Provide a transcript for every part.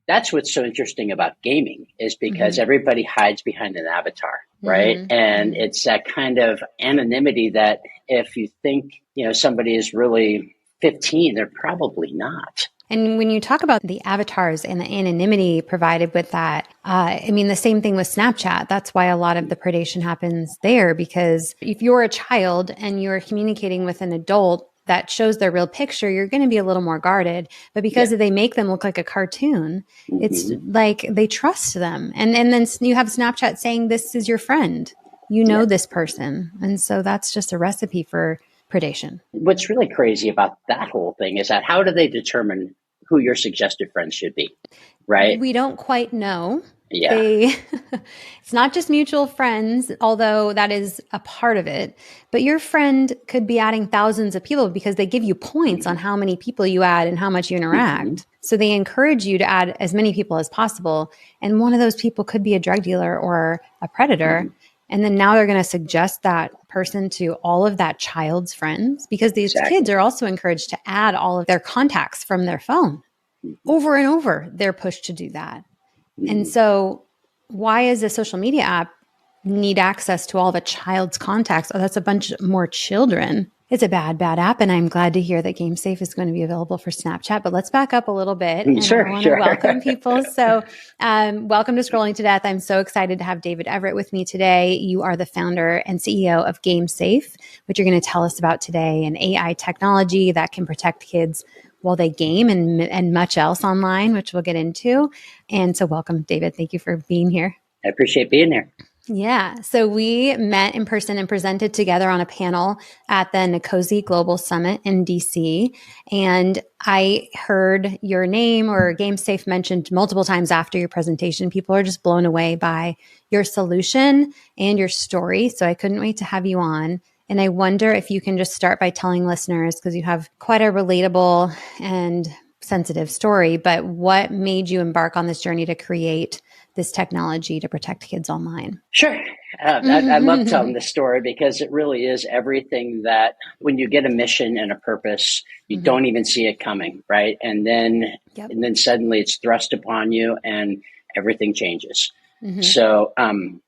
that's what's so interesting about gaming is because everybody hides behind an avatar, right? And it's that kind of anonymity that if you think, somebody is really 15, they're probably not. And when you talk about the avatars and the anonymity provided with that, the same thing with Snapchat. That's why a lot of the predation happens there, because if you're a child and you're communicating with an adult that shows their real picture, you're going to be a little more guarded. But because they make them look like a cartoon, it's like they trust them. And then you have Snapchat saying, this is your friend. You know this person. And so that's just a recipe for predation. What's really crazy about that whole thing is that how do they determine who your suggested friends should be, right? We don't quite know. Yeah. It's not just mutual friends, although that is a part of it. But your friend could be adding thousands of people because they give you points on how many people you add and how much you interact. So they encourage you to add as many people as possible. And one of those people could be a drug dealer or a predator. And then now they're going to suggest that person to all of that child's friends, because these kids are also encouraged to add all of their contacts from their phone. Over and over, they're pushed to do that. And so why is a social media app need access to all the child's contacts? Oh, that's a bunch more children. It's a bad app. And I'm glad to hear that GameSafe is going to be available for Snapchat. But let's back up a little bit. And I want to welcome people. So welcome to Scrolling to Death. I'm so excited to have David Everitt with me today. You are the founder and CEO of GameSafe, which you're going to tell us about today, an AI technology that can protect kids while they game and much else online, which we'll get into. And so welcome, David. Thank you for being here. I appreciate being here. Yeah. So we met in person and presented together on a panel at the Nkosi Global Summit in DC. And I heard your name or GameSafe mentioned multiple times after your presentation. People are just blown away by your solution and your story. So I couldn't wait to have you on. And I wonder if you can just start by telling listeners, because you have quite a relatable and sensitive story, but what made you embark on this journey to create this technology to protect kids online? Sure. I love telling this story because it really is everything that when you get a mission and a purpose, you don't even see it coming, right? And then suddenly it's thrust upon you and everything changes. So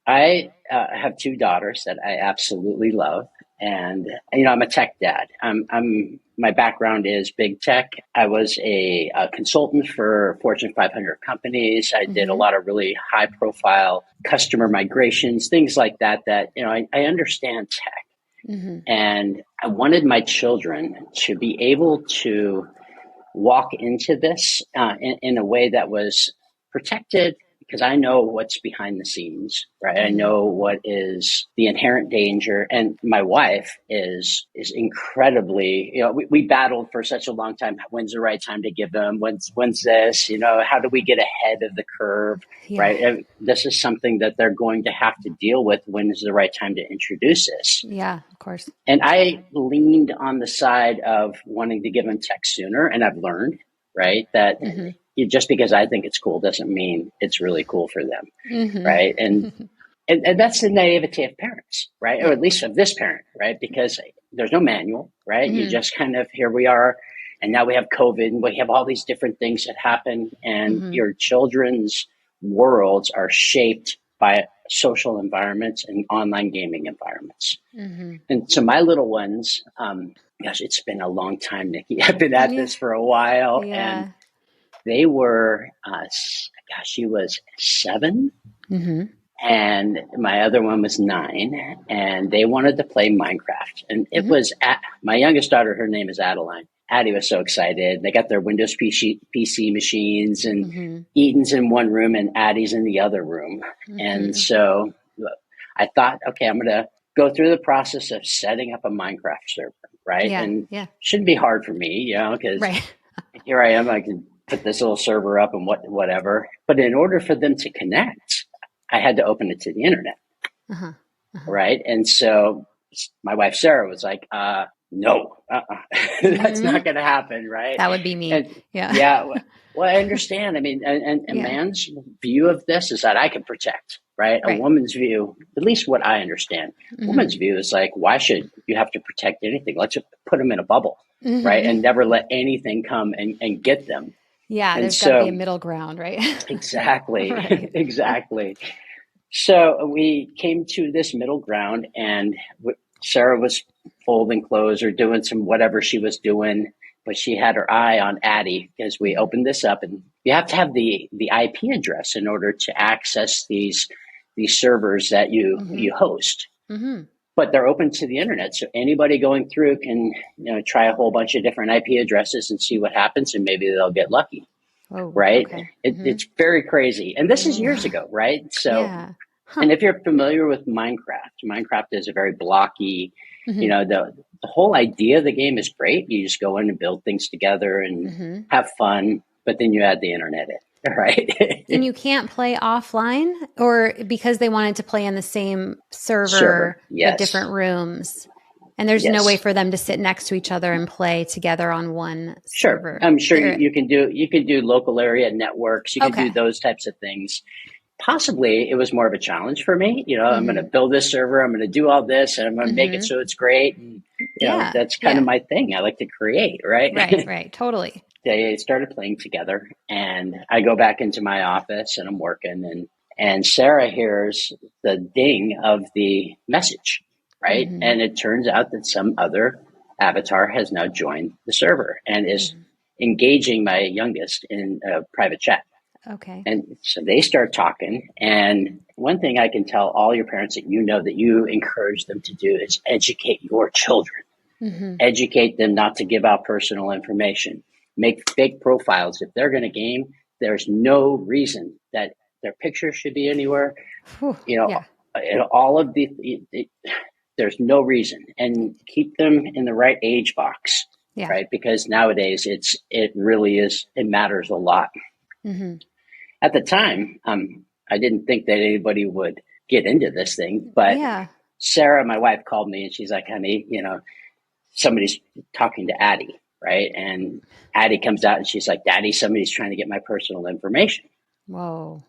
I have two daughters that I absolutely love. And, I'm a tech dad. My background is big tech. I was a consultant for Fortune 500 companies. I did a lot of really high profile customer migrations, things like that, I understand tech. And I wanted my children to be able to walk into this in a way that was protected, because I know what's behind the scenes, right? I know what is the inherent danger. And my wife is incredibly, we battled for such a long time. When's the right time to give them? When's this? How do we get ahead of the curve, right? And this is something that they're going to have to deal with. When is the right time to introduce this? Yeah, of course. And I leaned on the side of wanting to give them tech sooner. And I've learned, right, that just because I think it's cool doesn't mean it's really cool for them, right? And that's the naivete of parents, right? Or at least of this parent, right? Because there's no manual, right? You just kind of, here we are, and now we have COVID, and we have all these different things that happen, and your children's worlds are shaped by social environments and online gaming environments. And so my little ones, gosh, it's been a long time, Nikki. I've been at this for a while, and they were, she was 7, and my other one was 9, and they wanted to play Minecraft. And it was my youngest daughter, her name is Adeline. Addie was so excited. They got their Windows PC machines, and Eden's in one room and Addie's in the other room. And so I thought, okay, I'm going to go through the process of setting up a Minecraft server, right? Shouldn't be hard for me, because here I am, I can put this little server up and whatever. But in order for them to connect, I had to open it to the internet, right? And so my wife, Sarah, was like, no, that's not going to happen, right? That would be me. And, well, I understand. I mean, and a man's view of this is that I can protect, right? A woman's view, at least what I understand, woman's view is like, why should you have to protect anything? Let's just put them in a bubble, right? And never let anything come and get them. Yeah, And there's got to be a so, middle ground, right? exactly, Right. exactly. So we came to this middle ground, and Sarah was folding clothes or doing some whatever she was doing, but she had her eye on Addie because we opened this up, and you have to have the IP address in order to access these servers that you host. Mm-hmm. But they're open to the internet, so anybody going through can try a whole bunch of different IP addresses and see what happens, and maybe they'll get lucky. Oh, Right? okay. It's very crazy, and this is years ago, right? So, Yeah. Huh. and if you're familiar with Minecraft is a very blocky, Mm-hmm. the whole idea of the game is great. You just go in and build things together and Mm-hmm. have fun, but then you add the internet in, And right? you can't play offline, or because they wanted to play in the same server Server, but yes, different rooms. And there's no way yes. for them to sit next to each other and play together on one Sure. server. I'm sure There. you can do local area networks. You can do Okay. those types of things. Possibly it was more of a challenge for me. I'm going to Mm-hmm. build this server. I'm going to do all this and I'm going to make it Mm-hmm. so it's great. And, Yeah. that's kind of Yeah. my thing. I like to create, right? Right. Right. Totally. They started playing together and I go back into my office and I'm working and Sarah hears the ding of the message, right? Mm-hmm. And it turns out that some other avatar has now joined the server and is Mm-hmm. engaging my youngest in a private chat. Okay. And so they start talking. And one thing I can tell all your parents that that you encourage them to do is educate your children. Mm-hmm. Educate them not to give out personal information. Make fake profiles. If they're going to game, there's no reason that their picture should be anywhere. Whew. You know, Yeah. all of there's no reason. And keep them in the right age box, Yeah. right? Because nowadays it really is, it matters a lot. Mm-hmm. At the time, I didn't think that anybody would get into this thing, but Yeah. Sarah, my wife, called me and she's like, honey, somebody's talking to Addie, right? And Addie comes out and she's like, Daddy, somebody's trying to get my personal information. Whoa.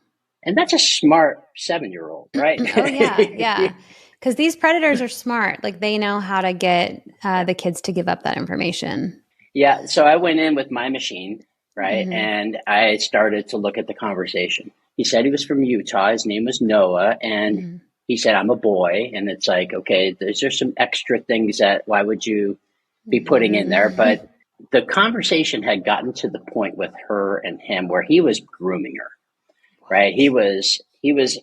And that's a smart 7-year-old, right? Oh, yeah. Yeah. Because these predators are smart. Like they know how to get the kids to give up that information. Yeah. So I went in with my machine, right? Mm-hmm. And I started to look at the conversation. He said he was from Utah. His name was Noah. And Mm-hmm. he said, I'm a boy. And it's like, okay, there's just some extra things that why would you be putting in there? But the conversation had gotten to the point with her and him where he was grooming her, right? He was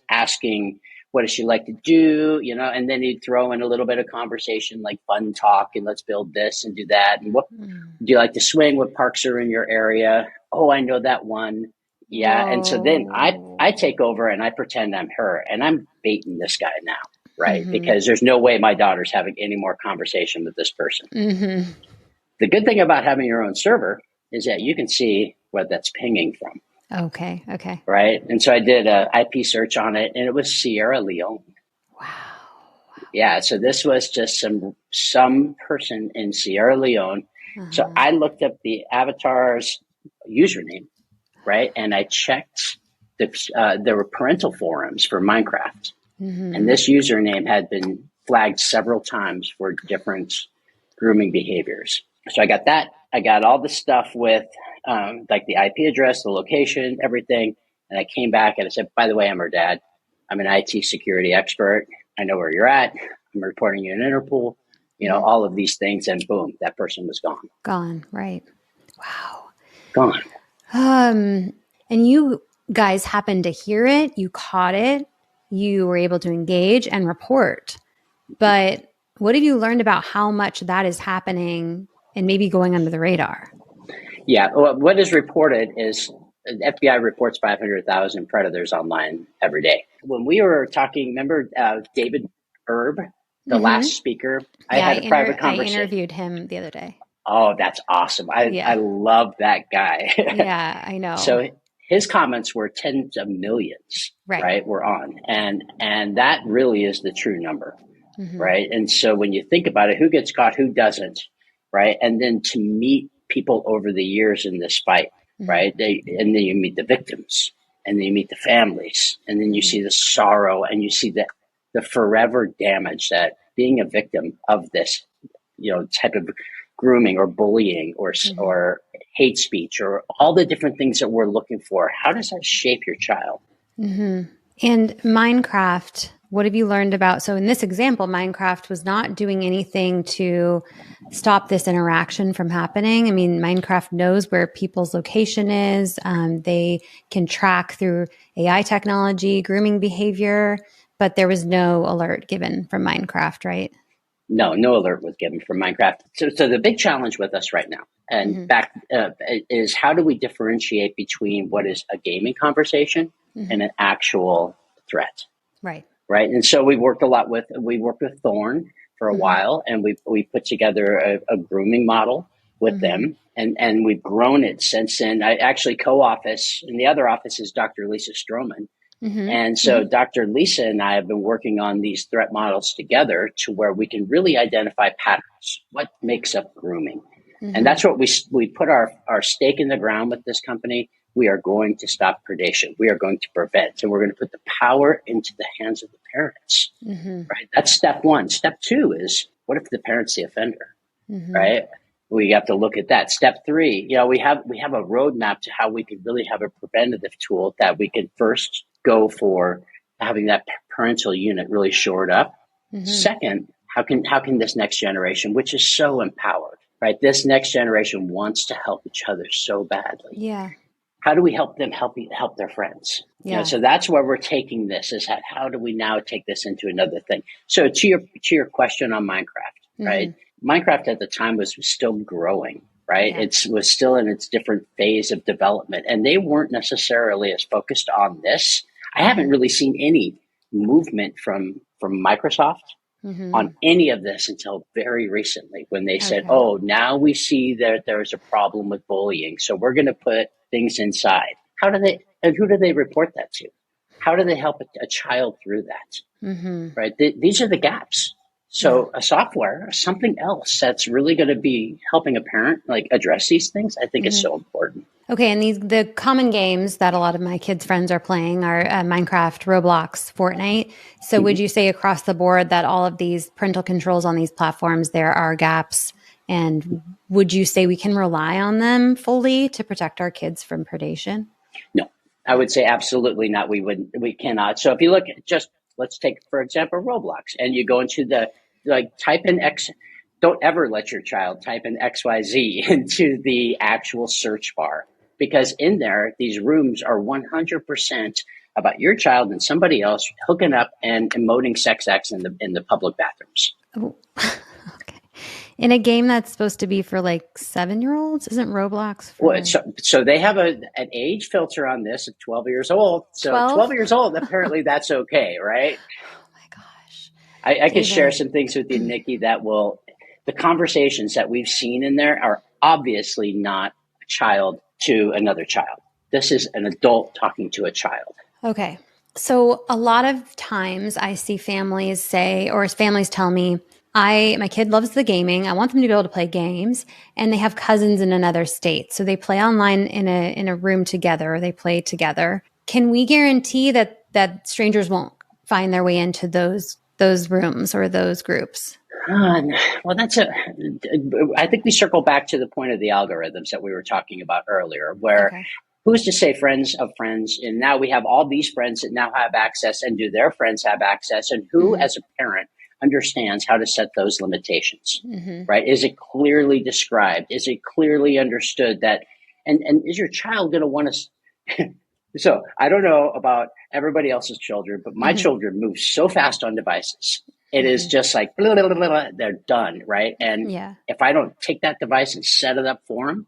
asking, what does she like to do? And then he'd throw in a little bit of conversation like fun talk and let's build this and do that. And what do you like to swing? What parks are in your area? Oh, I know that one. Yeah. Whoa. And so then I take over and I pretend I'm her and I'm baiting this guy now, right? Mm-hmm. Because there's no way my daughter's having any more conversation with this person. Mm-hmm. The good thing about having your own server is that you can see what that's pinging from. Okay. Okay. Right. And so I did a IP search on it and it was Sierra Leone. Wow. Yeah. So this was just some person in Sierra Leone. Uh-huh. So I looked up the avatar's username, right? And I checked there were parental forums for Minecraft. Mm-hmm. And this username had been flagged several times for different grooming behaviors. So I got that. I got all the stuff with like the IP address, the location, everything. And I came back and I said, by the way, I'm her dad. I'm an IT security expert. I know where you're at. I'm reporting you in Interpol, all of these things. And boom, that person was gone. Gone. Right. Wow. Gone. And you guys happened to hear it. You caught it. You were able to engage and report. But what have you learned about how much that is happening and maybe going under the radar? Yeah. Well, what is reported is the FBI reports 500,000 predators online every day. When we were talking, remember David Erb, the last speaker? I had a private conversation. I interviewed him the other day. Oh, that's awesome. I love that guy. Yeah, I know. So his comments were tens of millions, right? Were on. And that really is the true number, right? And so when you think about it, who gets caught, who doesn't, right? And then to meet people over the years in this fight, right? And then you meet the victims and then you meet the families and then you see the sorrow and you see the forever damage that being a victim of this, type of grooming or bullying or hate speech or all the different things that we're looking for, how does that shape your child? And Minecraft, what have you learned about? So in this example, Minecraft was not doing anything to stop this interaction from happening. I mean, Minecraft knows where people's location is. They can track through AI technology, grooming behavior, but there was no alert given from Minecraft, right? No alert was given from Minecraft. So the big challenge with us right now and back is how do we differentiate between what is a gaming conversation and an actual threat? Right. Right. And so we worked with Thorn for a while, and we put together a grooming model with them, and we've grown it since then. I actually co-office, and the other office is Dr. Lisa Stroman. And so Dr. Lisa and I have been working on these threat models together to where we can really identify patterns. What makes up grooming? And that's what we put our stake in the ground with this company. We are going to stop predation. We are going to prevent, and we're going to put the power into the hands of the parents. Right? That's step one. Step two is, what if the parent's the offender? Right? We have to look at that. Step three, we have a roadmap to how we can really have a preventative tool that we can first go for having that parental unit really shored up. Second, how can this next generation, which is so empowered, right? This next generation wants to help each other so badly. Yeah. How do we help them help their friends? Yeah. So that's where we're taking this, is how do we now take this into another thing? So to your question on Minecraft, right? Minecraft at the time was still growing, right? Yeah. It was still in its different phase of development, and they weren't necessarily as focused on this. I haven't really seen any movement from Microsoft on any of this until very recently, when they said, oh, now we see that there's a problem with bullying, so we're going to put things inside. Who do they report that to? How do they help a child through that? Right? These are the gaps. So a software, something else that's really going to be helping a parent address these things, I think is so important. Okay, and the common games that a lot of my kids' friends are playing are Minecraft, Roblox, Fortnite. So would you say across the board that all of these parental controls on these platforms, there are gaps? And would you say we can rely on them fully to protect our kids from predation? No, I would say absolutely not. We cannot. So if you look at let's take, for example, Roblox, and you go into type in X. Don't ever let your child type in XYZ into the actual search bar, because in there, these rooms are 100% about your child and somebody else hooking up and emoting sex acts in the public bathrooms. Oh, okay. In a game that's supposed to be for 7-year-olds, isn't Roblox? Well, so they have an age filter on this at 12 years old. So 12 years old, apparently that's okay, right? Oh my gosh. I can share some things with you, Nikki, the conversations that we've seen in there are obviously not a child to another child. This is an adult talking to a child. Okay. So a lot of times I see families say, or families tell me, my kid loves the gaming. I want them to be able to play games, and they have cousins in another state. So they play online in a room together, or they play together. Can we guarantee that strangers won't find their way into those rooms or those groups? Well, I think we circle back to the point of the algorithms that we were talking about earlier, where who's to say friends of friends, and now we have all these friends that now have access, and do their friends have access, and who as a parent understands how to set those limitations, right? Is it clearly described? Is it clearly understood that, and is your child going to want to, so I don't know about everybody else's children, but my children move so fast on devices. It is just like, blah, blah, blah, blah, they're done, right? And if I don't take that device and set it up for them,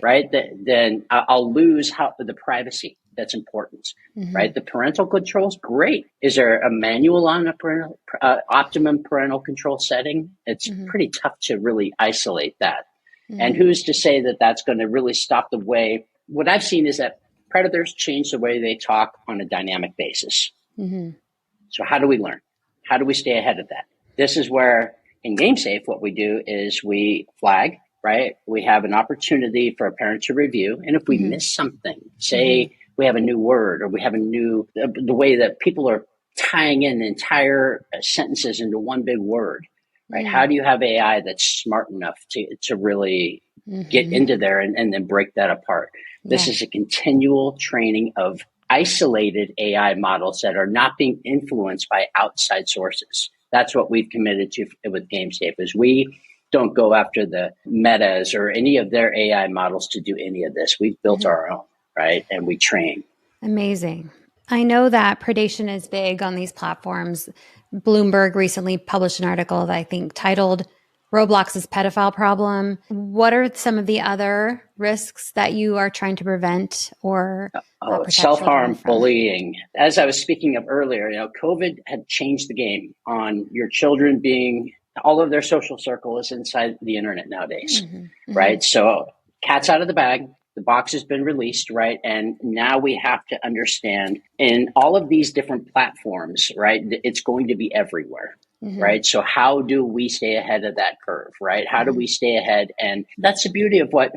right, then I'll lose the privacy that's important, right? The parental controls, great. Is there a manual on a optimum parental control setting? It's pretty tough to really isolate that. And who's to say that that's going to really stop the way? What I've seen is that predators change the way they talk on a dynamic basis. So how do we learn? How do we stay ahead of that? This is where in GameSafe, what we do is we flag, right? We have an opportunity for a parent to review. And if we miss something, say we have a new word, or we have the way that people are tying in entire sentences into one big word, right? How do you have AI that's smart enough to really get into there and then break that apart. This is a continual training of isolated AI models that are not being influenced by outside sources. That's what we've committed to with GameSafe, is we don't go after the Metas or any of their AI models to do any of this. We've built our own, right? And we train. Amazing. I know that predation is big on these platforms. Bloomberg recently published an article that I think titled Roblox's pedophile problem. What are some of the other risks that you are trying to prevent or self-harm, bullying? As I was speaking of earlier, COVID had changed the game on your children being, all of their social circle is inside the internet nowadays, right? So cat's out of the bag. The box has been released, right? And now we have to understand in all of these different platforms, right? It's going to be everywhere. Right. So how do we stay ahead of that curve? Right. How do we stay ahead? And that's the beauty of what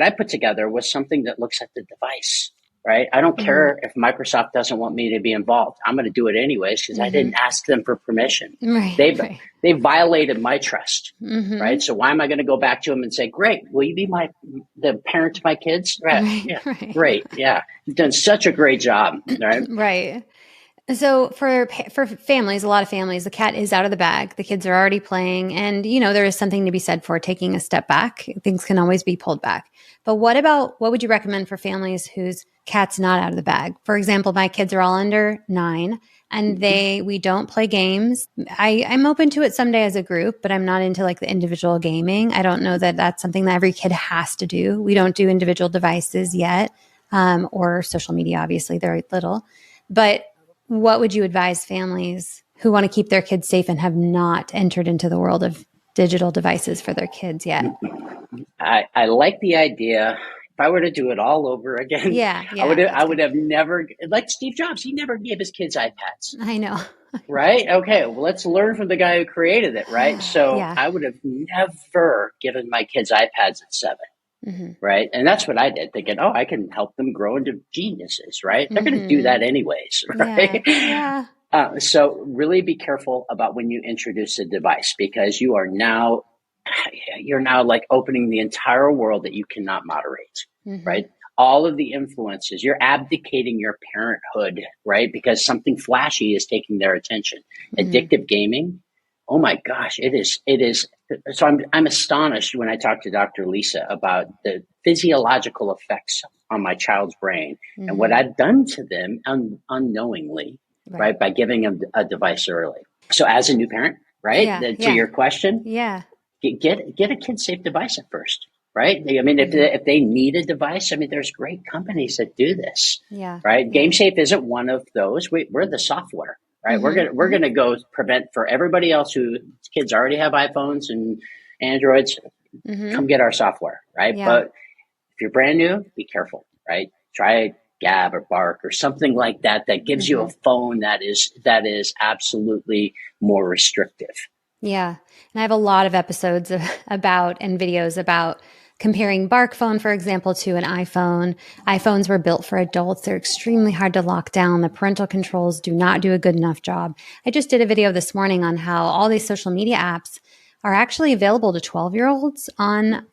I put together was something that looks at the device. Right. I don't care if Microsoft doesn't want me to be involved. I'm going to do it anyways because I didn't ask them for permission. They violated my trust. Right. So why am I going to go back to them and say, great, will you be the parent to my kids? Right. Yeah. Great. Yeah. You've done such a great job. Right. Right. So for families, a lot of families, the cat is out of the bag. The kids are already playing. And, there is something to be said for taking a step back. Things can always be pulled back. But what would you recommend for families whose cat's not out of the bag? For example, my kids are all under 9 and we don't play games. I'm open to it someday as a group, but I'm not into like the individual gaming. I don't know that that's something that every kid has to do. We don't do individual devices yet, or social media, obviously they're little, but what would you advise families who want to keep their kids safe and have not entered into the world of digital devices for their kids yet? I like the idea. If I were to do it all over again, I would have never, like Steve Jobs, he never gave his kids iPads. I know. Right? Okay, well, let's learn from the guy who created it, right? So I would have never given my kids iPads at 7. Right. And that's what I did, thinking, I can help them grow into geniuses. Right. They're going to do that anyways. Right. Yeah. So really be careful about when you introduce a device, because you're now like opening the entire world that you cannot moderate. Right. All of the influences, you're abdicating your parenthood. Right. Because something flashy is taking their attention. Addictive gaming. Oh my gosh, it is. So I'm astonished when I talk to Dr. Lisa about the physiological effects on my child's brain and what I've done to them unknowingly, right, by giving them a device early. So as a new parent, right, to your question, get a kid safe device at first, right? I mean, if they need a device, I mean, there's great companies that do this, right? GameSafe isn't one of those. We're the software. Right. We're gonna go prevent for everybody else whose kids already have iPhones and Androids. Come get our software. Right. But if you're brand new, be careful. Right. Try Gab or Bark or something like that gives you a phone that is absolutely more restrictive. Yeah. And I have a lot of episodes about and videos about comparing Bark phone, for example, to an iPhone. iPhones were built for adults. They're extremely hard to lock down. The parental controls do not do a good enough job. I just did a video this morning on how all these social media apps are actually available to 12-year-olds in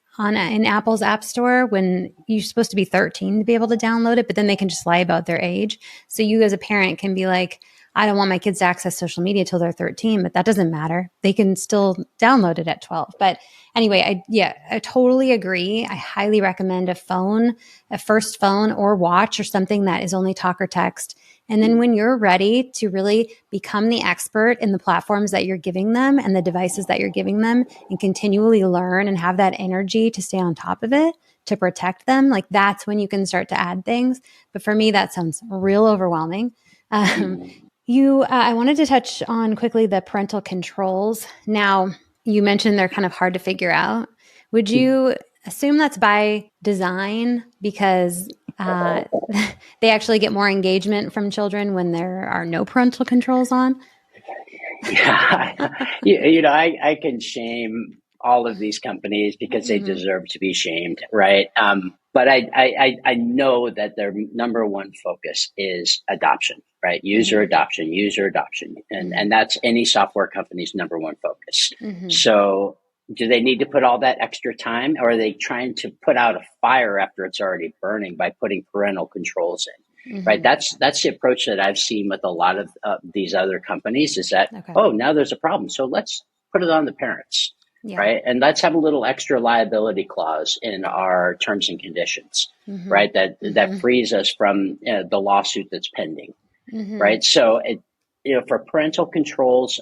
Apple's App Store when you're supposed to be 13 to be able to download it, but then they can just lie about their age. So you as a parent can be like, I don't want my kids to access social media till they're 13, but that doesn't matter. They can still download it at 12. But anyway, I totally agree. I highly recommend a first phone or watch or something that is only talk or text. And then when you're ready to really become the expert in the platforms that you're giving them and the devices that you're giving them and continually learn and have that energy to stay on top of it, to protect them, like that's when you can start to add things. But for me, that sounds real overwhelming. I wanted to touch on quickly the parental controls. Now, you mentioned they're kind of hard to figure out. Would you assume that's by design because they actually get more engagement from children when there are no parental controls on? Yeah, I can shame all of these companies because they deserve to be shamed, right? But I know that their number one focus is adoption, right? User adoption, and that's any software company's number one focus. So Do they need to put all that extra time, or are they trying to put out a fire after it's already burning by putting parental controls in? Right. That's the approach that I've seen with a lot of these other companies is that, oh, now there's a problem. So let's put it on the parents. Yeah. Right. And let's have a little extra liability clause in our terms and conditions. Right. That frees us from the lawsuit that's pending. Right. So, for parental controls,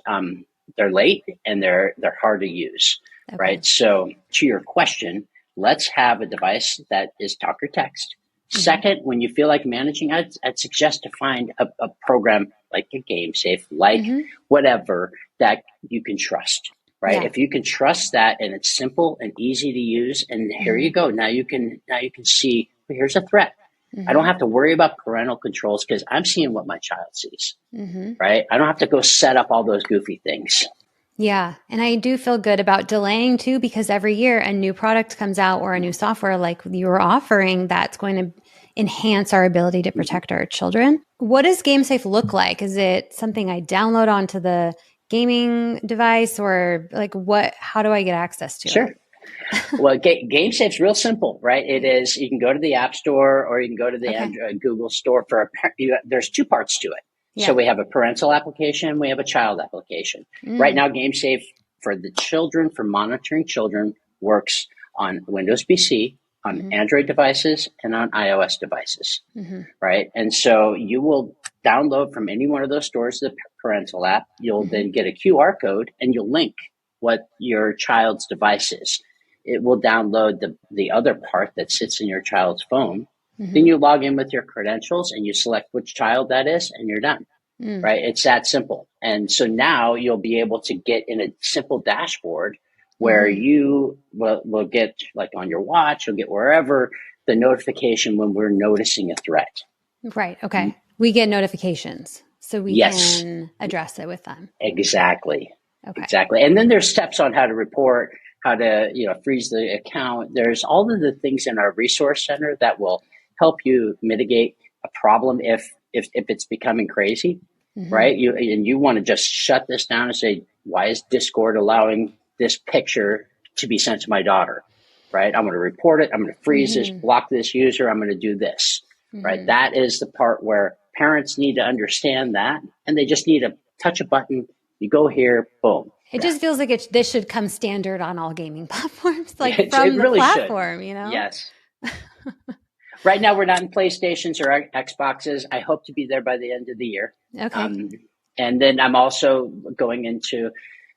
they're late and they're hard to use. Right. So to your question, let's have a device that is talk or text. Second, when you feel like managing, I'd suggest to find a program like a gamesafe, like whatever that you can trust. Right. Yeah. If you can trust that and it's simple and easy to use, and here you go. Now you can see, here's a threat. I don't have to worry about parental controls because I'm seeing what my child sees. Right. I don't have to go set up all those goofy things. Yeah. And I do feel good about delaying too, because every year a new product comes out or a new software like you were offering that's going to enhance our ability to protect our children. What does GameSafe look like? Is it something I download onto the gaming device, or like how do I get access to it? Well, GameSafe's real simple, right? It is, you can go to the App Store or you can go to the Android, Google Store there's two parts to it. Yeah. So we have a parental application, we have a child application. Right now, GameSafe for the children, for monitoring children, works on Windows PC, on Android devices, and on iOS devices, right? And so you will download from any one of those stores the parental app. You'll then get a QR code and you'll link what your child's device is. It will download the other part that sits in your child's phone. Then you log in with your credentials and you select which child that is and you're done, right? It's that simple. And so now you'll be able to get in a simple dashboard where you will get, like on your watch, you'll get wherever the notification when we're noticing a threat. Right. Okay. We get notifications so we can address it with them. Exactly. Okay. Exactly. And then there's steps on how to report, how to, freeze the account. There's all of the things in our resource center that will help you mitigate a problem if it's becoming crazy, right? You want to just shut this down and say, why is Discord allowing this picture to be sent to my daughter, right? I'm going to report it. I'm going to freeze this, block this user. I'm going to do this, right? That is the part where parents need to understand that, and they just need to touch a button. You go here, boom. It just feels like this should come standard on all gaming platforms, like from the platform, Yes. Right now, we're not in PlayStations or Xboxes. I hope to be there by the end of the year. Okay. And then I'm also going into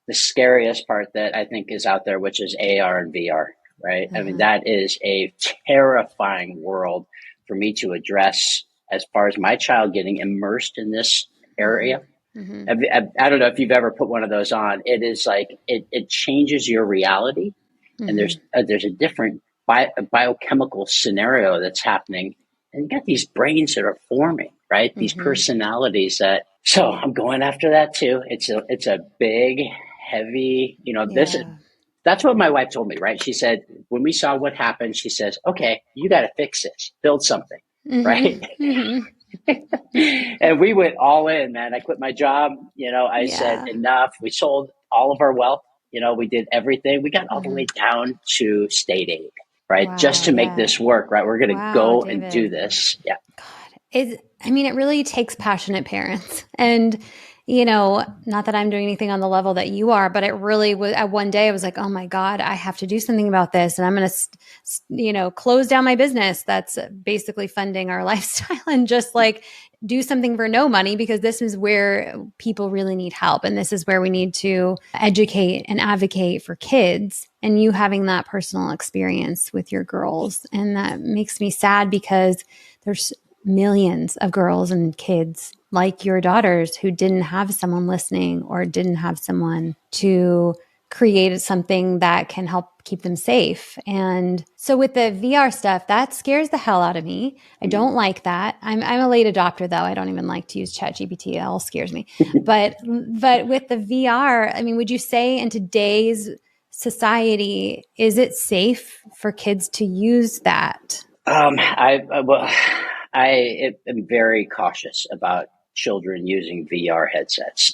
the scariest part that I think is out there, which is AR and VR, right? I mean, that is a terrifying world for me to address as far as my child getting immersed in this area. I don't know if you've ever put one of those on. It is like, it changes your reality. And there's a different biochemical scenario that's happening. And you got these brains that are forming, right? These personalities so I'm going after that too. It's a big, heavy, that's what my wife told me, right? She said, when we saw what happened, she says, okay, you got to fix this, build something, right? And we went all in, man. I quit my job. I said, enough. We sold all of our wealth. We did everything. We got all the way down to state aid, right? Wow, just to make this work, right? We're going to go David. And do this. Yeah. God, it really takes passionate parents. And, not that I'm doing anything on the level that you are, but it really was, at one day I was like, oh my God, I have to do something about this. And I'm going to, close down my business that's basically funding our lifestyle and just like do something for no money, because this is where people really need help. And this is where we need to educate and advocate for kids, and you having that personal experience with your girls. And that makes me sad because there's millions of girls and kids like your daughters who didn't have someone listening or didn't have someone to create something that can help keep them safe. And so with the VR stuff, that scares the hell out of me. I don't like that. I'm a late adopter though. I don't even like to use ChatGPT. It all scares me. But with the VR, would you say in today's society, is it safe for kids to use that? I am very cautious about children using VR headsets.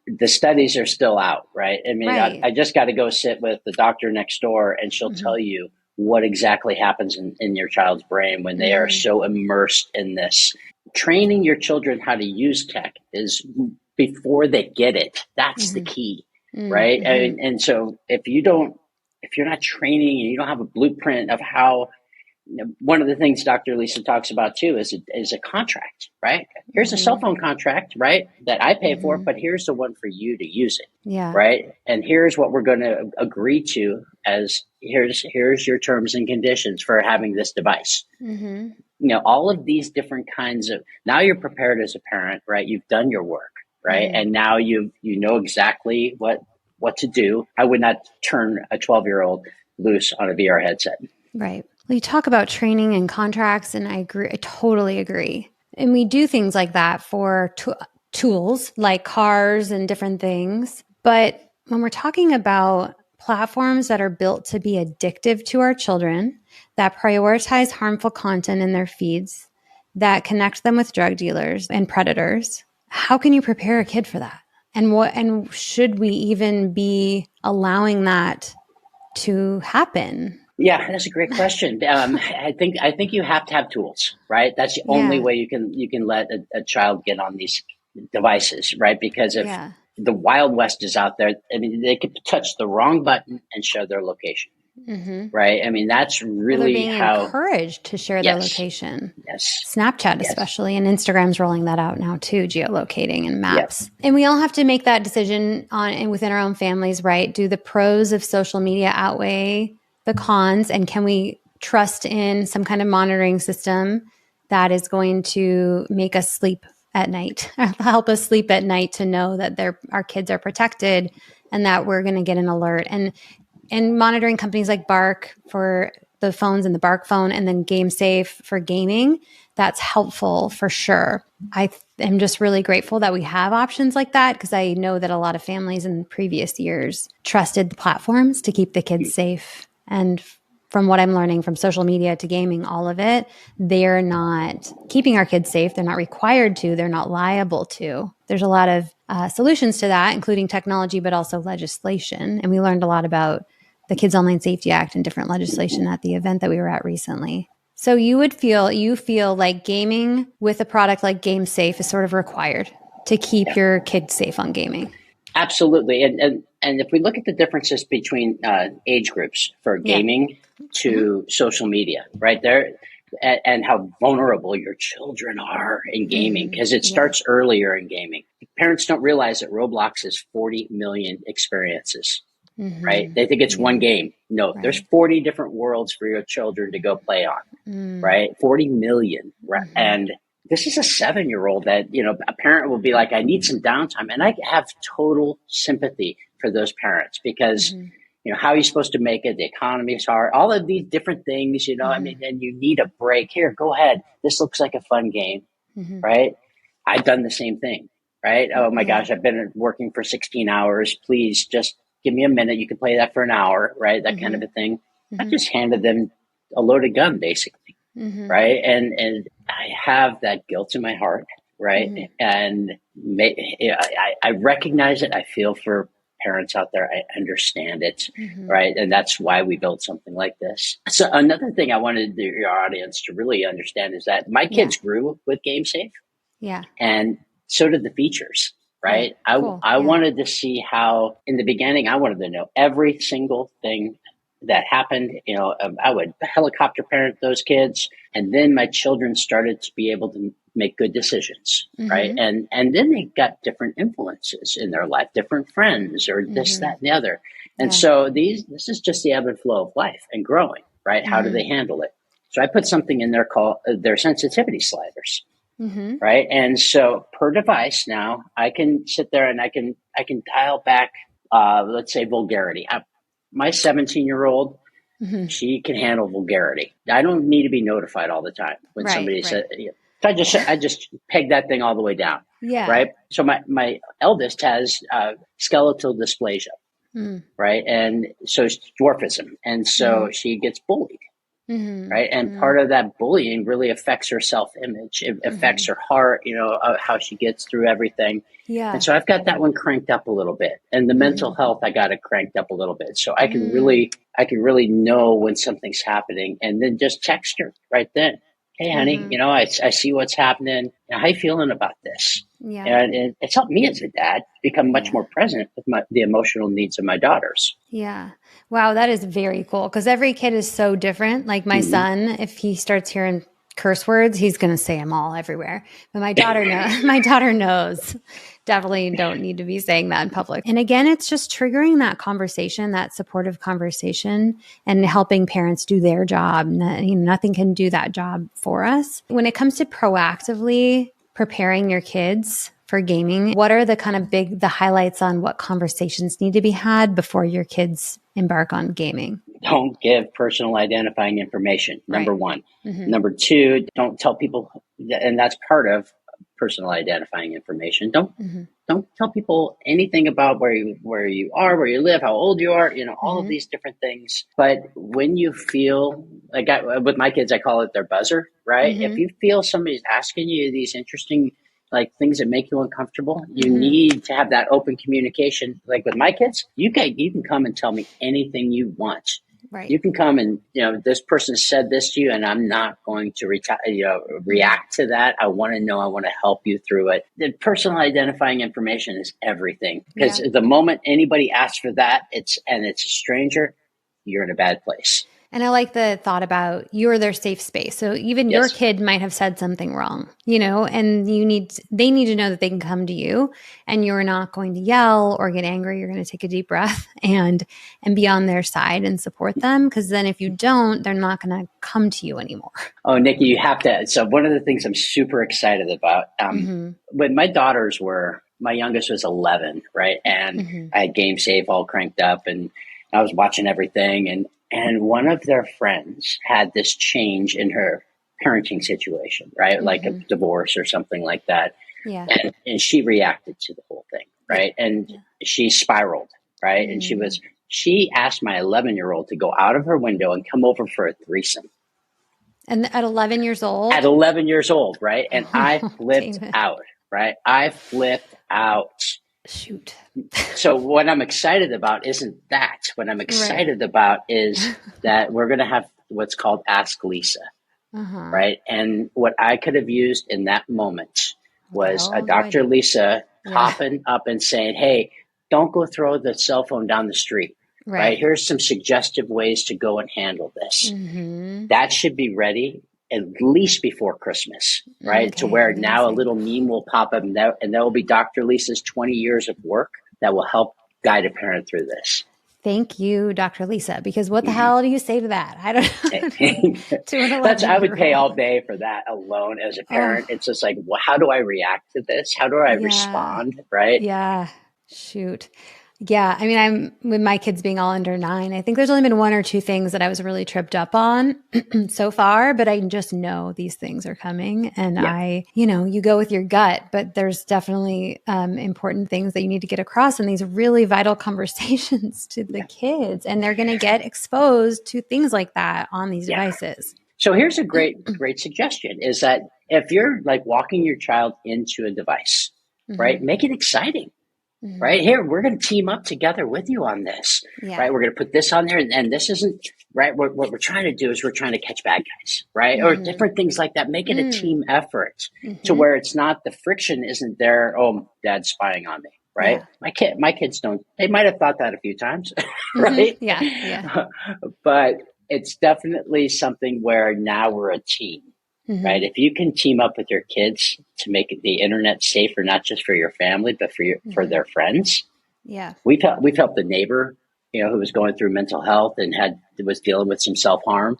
the studies are still out, right? I mean, Right. I just got to go sit with the doctor next door and she'll tell you what exactly happens in your child's brain when they are so immersed in this. Training your children how to use tech is before they get it. That's the key, right? And so if you're not training and you don't have a blueprint of how, one of the things Dr. Lisa talks about too is a contract, right? Here's a cell phone contract, right, that I pay for, but here's the one for you to use it, right? And here's what we're going to agree to as here's your terms and conditions for having this device. All of these different kinds of, now you're prepared as a parent, right? You've done your work, right? And now you know exactly what to do. I would not turn a 12-year-old loose on a VR headset. Right. Well, you talk about training and contracts, and I agree. I totally agree. And we do things like that for tools like cars and different things. But when we're talking about platforms that are built to be addictive to our children, that prioritize harmful content in their feeds, that connect them with drug dealers and predators, how can you prepare a kid for that? And should we even be allowing that to happen? Yeah, that's a great question. I think you have to have tools, right? That's the only way you can let a child get on these devices, right? Because if the Wild West is out there, I mean, they could touch the wrong button and show their location, right? I mean, that's really being encouraged to share their location. Yes, Snapchat especially, and Instagram's rolling that out now too, geolocating and maps. And we all have to make that decision on and within our own families, right? Do the pros of social media outweigh the cons, and can we trust in some kind of monitoring system that is going to make us sleep at night, help us sleep at night to know that our kids are protected and that we're going to get an alert. And monitoring companies like Bark for the phones and the Bark phone, and then GameSafe for gaming, that's helpful for sure. I am just really grateful that we have options like that, because I know that a lot of families in previous years trusted the platforms to keep the kids safe. And from what I'm learning from social media to gaming, all of it, they're not keeping our kids safe. They're not required to. They're not liable to. There's a lot of solutions to that, including technology, but also legislation. And we learned a lot about the Kids Online Safety Act and different legislation at the event that we were at recently. So you feel like gaming with a product like GameSafe is sort of required to keep your kids safe on gaming. Absolutely. And if we look at the differences between age groups for gaming to social media, right there, and how vulnerable your children are in gaming, because it starts earlier in gaming. Parents don't realize that Roblox is 40 million experiences, right? They think it's one game. No, there's 40 different worlds for your children to go play on, right? 40 million. Right? And this is a 7-year-old that, a parent will be like, I need some downtime. And I have total sympathy for those parents because, how are you supposed to make it? The economy is hard. All of these different things, I mean, and you need a break. Here, go ahead. This looks like a fun game, right? I've done the same thing, right? Oh my gosh, I've been working for 16 hours. Please just give me a minute. You can play that for an hour, right? That kind of a thing. I just handed them a loaded gun, basically. Right. And I have that guilt in my heart. Right. And I recognize it. I feel for parents out there. I understand it. Right. And that's why we built something like this. So another thing I wanted your audience to really understand is that my kids grew with GameSafe. Yeah. And so did the features. Right. Cool. I wanted to see how, in the beginning, I wanted to know every single thing that happened. I would helicopter parent those kids. And then my children started to be able to make good decisions. Right. And then they got different influences in their life, different friends or this, that, and the other. And so this is just the ebb and flow of life and growing. Right. How do they handle it? So I put something in there called their sensitivity sliders. Right. And so per device now, I can sit there and I can dial back, let's say, vulgarity. My 17-year-old, she can handle vulgarity. I don't need to be notified all the time when somebody says, I just peg that thing all the way down. Yeah. Right. So my eldest has skeletal dysplasia. Right. And so it's dwarfism. And so she gets bullied. right? And part of that bullying really affects her self-image. It affects her heart, how she gets through everything. Yeah. And so I've got that one cranked up a little bit, and the mental health, I got it cranked up a little bit. So I can really know when something's happening, and then just text her right then. Hey, honey, I see what's happening. How you feeling about this? Yeah. And it's helped me as a dad become much more present with the emotional needs of my daughters. Yeah. Wow, that is very cool, because every kid is so different. Like my son, if he starts hearing curse words, he's going to say them all everywhere. But my daughter knows. My daughter knows. Definitely don't need to be saying that in public. And again, it's just triggering that conversation, that supportive conversation, and helping parents do their job. Nothing can do that job for us. When it comes to proactively preparing your kids for gaming, what are the kind of the highlights on what conversations need to be had before your kids embark on gaming? Don't give personal identifying information, number one. Number two, don't tell people, and that's part of personal identifying information. Don't tell people anything about where you are, where you live, how old you are, all of these different things. But when you feel, like with my kids, I call it their buzzer, right? If you feel somebody's asking you these interesting things that make you uncomfortable, you need to have that open communication. Like with my kids, you can come and tell me anything you want. Right. You can come and, this person said this to you, and I'm not going to react to that. I want to know, I want to help you through it. The personal identifying information is everything, because the moment anybody asks for that, it's a stranger, you're in a bad place. And I like the thought about you're their safe space. So even your kid might have said something wrong, and they need to know that they can come to you, and you're not going to yell or get angry. You're going to take a deep breath and be on their side and support them. Because then if you don't, they're not going to come to you anymore. Oh, Nikki, you have to. So one of the things I'm super excited about, when my daughters my youngest was 11, right? And I had gamesafe all cranked up, and I was watching everything, and one of their friends had this change in her parenting situation, right? Like a divorce or something like that. Yeah. And she reacted to the whole thing, right? And she spiraled, right? And she asked my 11-year-old to go out of her window and come over for a threesome. And at 11 years old? At 11 years old, right? And I flipped out, right? I flipped out. Shoot. So what I'm excited about isn't that. What I'm excited about is that we're going to have what's called Ask Lisa, right? And what I could have used in that moment was a Dr. Lisa popping up and saying, hey, don't go throw the cell phone down the street, right? Here's some suggestive ways to go and handle this. That should be ready at least before Christmas, right? Okay, to where now a little meme will pop up, and there will be Dr. Lisa's 20 years of work that will help guide a parent through this. Thank you, Dr. Lisa, because what the hell do you say to that? I don't know. I would pay all day for that alone as a parent. It's just like, well, how do I react to this? How do I respond, right? Yeah, shoot. Yeah, I mean, I'm with my kids being all under 9. I think there's only been 1 or 2 things that I was really tripped up on so far, but I just know these things are coming, and you go with your gut, but there's definitely important things that you need to get across in these really vital conversations to the kids, and they're going to get exposed to things like that on these devices. So here's a great suggestion is that if you're like walking your child into a device, right, make it exciting. Right here, we're going to team up together with you on this, right? We're going to put this on there, and this isn't right. What we're trying to do is we're trying to catch bad guys, right? Or different things like that. Make it a team effort to where it's not, the friction isn't there. Oh, dad's spying on me, right? My kids don't. They might have thought that a few times, right? But it's definitely something where now we're a team. Right? If you can team up with your kids to make the internet safer, not just for your family, but for their friends. Yeah. We've helped the neighbor, who was going through mental health and was dealing with some self-harm.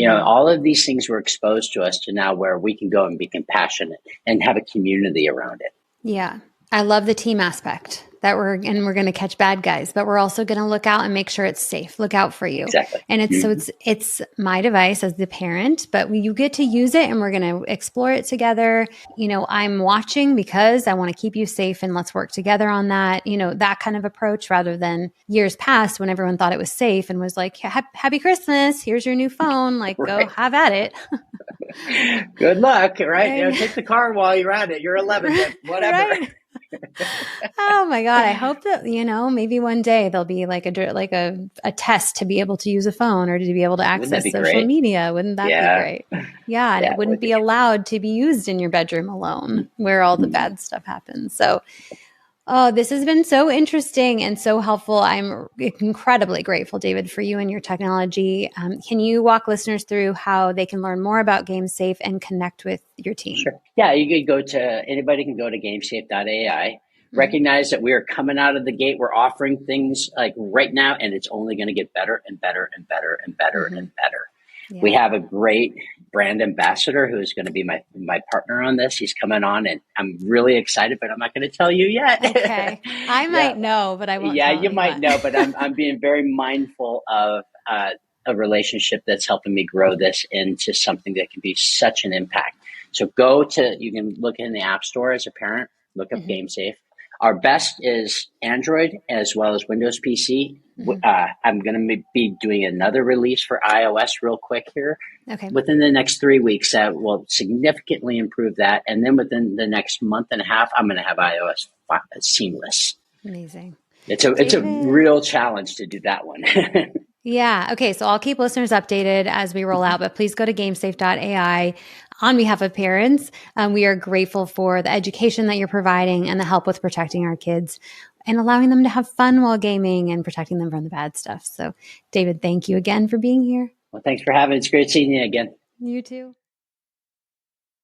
All of these things were exposed to us to now where we can go and be compassionate and have a community around it. Yeah. I love the team aspect that we're going to catch bad guys, but we're also going to look out and make sure it's safe. Look out for you. Exactly. And it's my device as the parent, but you get to use it and we're going to explore it together. I'm watching because I want to keep you safe and let's work together on that. That kind of approach rather than years past when everyone thought it was safe and was like, happy Christmas. Here's your new phone. Like, right. Go have at it. Good luck. Right. Take the car while you're at it. You're 11, whatever. Right. Oh my God. I hope that, maybe one day there'll be like a test to be able to use a phone or to be able to access social media. Wouldn't that be great? Yeah. And it wouldn't be allowed to be used in your bedroom alone where all the bad stuff happens. So, this has been so interesting and so helpful. I'm incredibly grateful, David, for you and your technology. Can you walk listeners through how they can learn more about GameSafe and connect with your team? Sure. Yeah, anybody can go to gamesafe.ai. Recognize that we are coming out of the gate. We're offering things like right now, and it's only going to get better and better and better and better and better. Yeah. We have a great brand ambassador who is going to be my partner on this. He's coming on, and I'm really excited, but I'm not going to tell you yet. Okay, I might know, but I won't. Yeah, you might know, but I'm being very mindful of a relationship that's helping me grow this into something that can be such an impact. So you can look in the App Store as a parent, look up GameSafe. Our best is Android as well as Windows PC. I'm going to be doing another release for iOS real quick here. Okay. Within the next 3 weeks, that will significantly improve that. And then within the next month and a half, I'm going to have iOS seamless. Amazing. It's a real challenge to do that one. Yeah. Okay. So I'll keep listeners updated as we roll out, but please go to gamesafe.ai. On behalf of parents, we are grateful for the education that you're providing and the help with protecting our kids and allowing them to have fun while gaming and protecting them from the bad stuff. So, David, thank you again for being here. Well, thanks for having me. It's great seeing you again. You too.